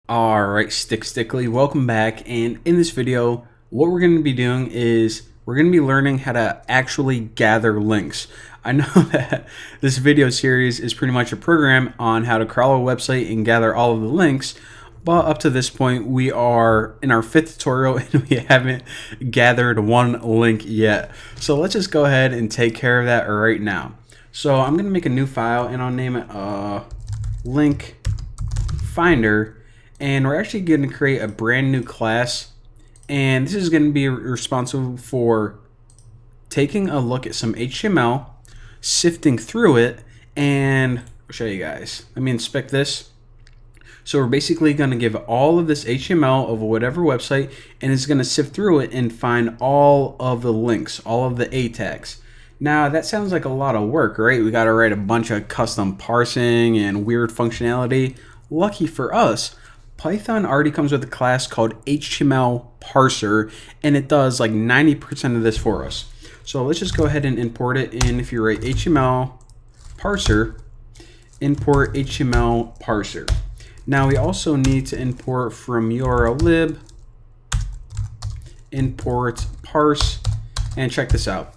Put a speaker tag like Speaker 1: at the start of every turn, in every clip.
Speaker 1: Alright, Stickly, welcome back, and in this video, what we're going to be doing is we're going to be learning how to actually gather links. I know that this video series is pretty much a program on how to crawl a website and gather all of the links, but up to this point, we are in our 5th tutorial and we haven't gathered one link yet. So let's just go ahead and take care of that right now. So I'm going to make a new file and I'll name it link finder. And we're actually going to create a brand new class, and this is going to be responsible for taking a look at some HTML, sifting through it, and I'll show you guys. Let me inspect this. So we're basically going to give all of this HTML of whatever website, and it's going to sift through it and find all of the links, all of the A tags. Now that sounds like a lot of work, right? We got to write a bunch of custom parsing and weird functionality. Lucky for us, Python already comes with a class called HTML parser, and it does like 90% of this for us. So let's just go ahead and import it. And if you write HTML parser, import HTML parser. Now we also need to import from URL lib, import parse, and check this out.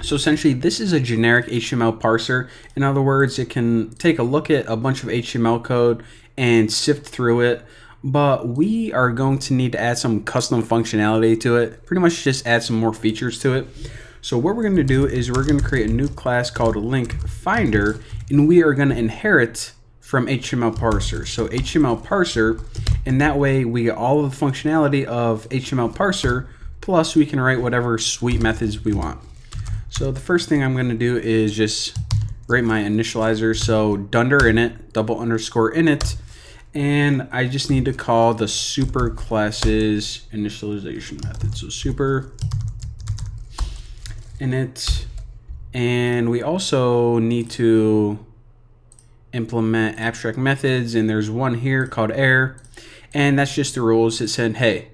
Speaker 1: So essentially this is a generic HTML parser. In other words, it can take a look at a bunch of HTML code and sift through it, but we are going to need to add some custom functionality to it, pretty much just add some more features to it. So what we're going to do is we're going to create a new class called link finder, and we are going to inherit from HTML parser. So HTML parser, and that way we get all of the functionality of HTML parser, plus we can write whatever sweet methods we want. So the first thing I'm going to do is just write my initializer, so dunder init, double underscore init, and I just need to call the super classes initialization method. So super init, and we also need to implement abstract methods, and there's one here called error, and that's just the rules. It said, hey,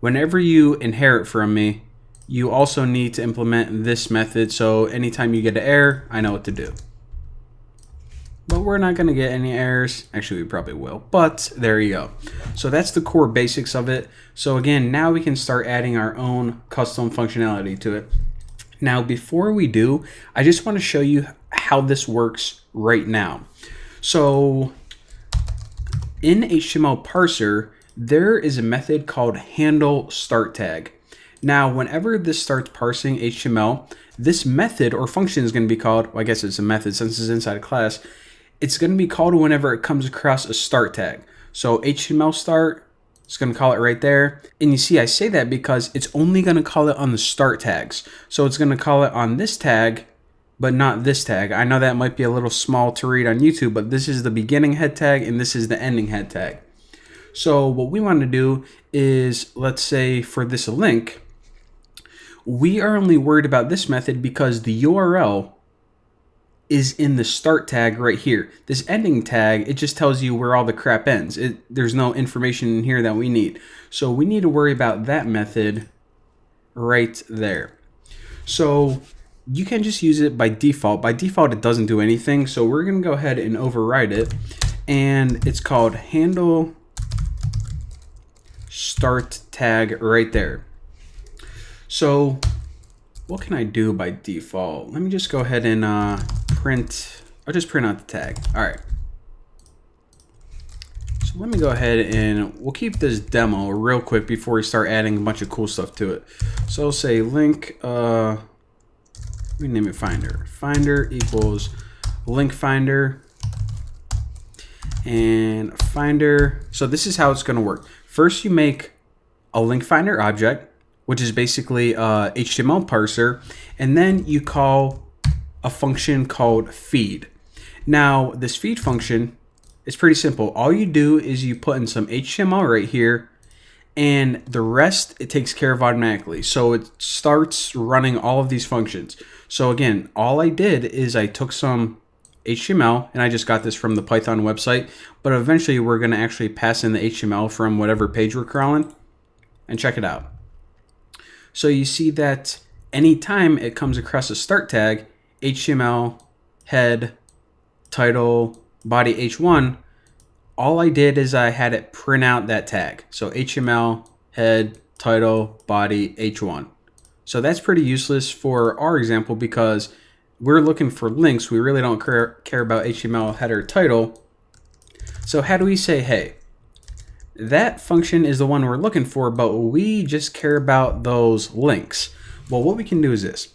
Speaker 1: whenever you inherit from me, you also need to implement this method, so anytime you get an error, I know what to do. But we're not going to get any errors. Actually, we probably will, but there you go. So that's the core basics of it. So again, now we can start adding our own custom functionality to it. Now, before we do, I just want to show you how this works right now. So in HTML parser, there is a method called handle start tag. Now, whenever this starts parsing HTML, this method or function is going to be called, well, I guess it's a method since it's inside a class, it's going to be called whenever it comes across a start tag. So HTML start, it's going to call it right there. And you see, I say that because it's only going to call it on the start tags. So it's going to call it on this tag, but not this tag. I know that might be a little small to read on YouTube, but this is the beginning head tag and this is the ending head tag. So what we want to do is, let's say for this link, we are only worried about this method because the URL is in the start tag right here. This ending tag, it just tells you where all the crap ends. There's no information in here that we need. So we need to worry about that method right there. So you can just use it by default. By default, it doesn't do anything. So we're going to go ahead and override it. And it's called handle start tag right there. So what can I do by default? Let me just go ahead and print. I'll just print out the tag. All right. So let me go ahead and we'll keep this demo real quick before we start adding a bunch of cool stuff to it. So I'll say link, we name it finder. Finder equals link finder and finder. So this is how it's going to work. First, you make a link finder object, which is basically a HTML parser, and then you call a function called feed. Now, this feed function is pretty simple. All you do is you put in some HTML right here, and the rest it takes care of automatically. So it starts running all of these functions. So again, all I did is I took some HTML, and I just got this from the Python website, but eventually we're going to actually pass in the HTML from whatever page we're crawling, and check it out. So you see that anytime it comes across a start tag, HTML, head, title, body H1, all I did is I had it print out that tag. So HTML, head, title, body, H1. So that's pretty useless for our example because we're looking for links. We really don't care about HTML, header, title. So how do we say, hey, that function is the one we're looking for, but we just care about those links? Well, what we can do is this.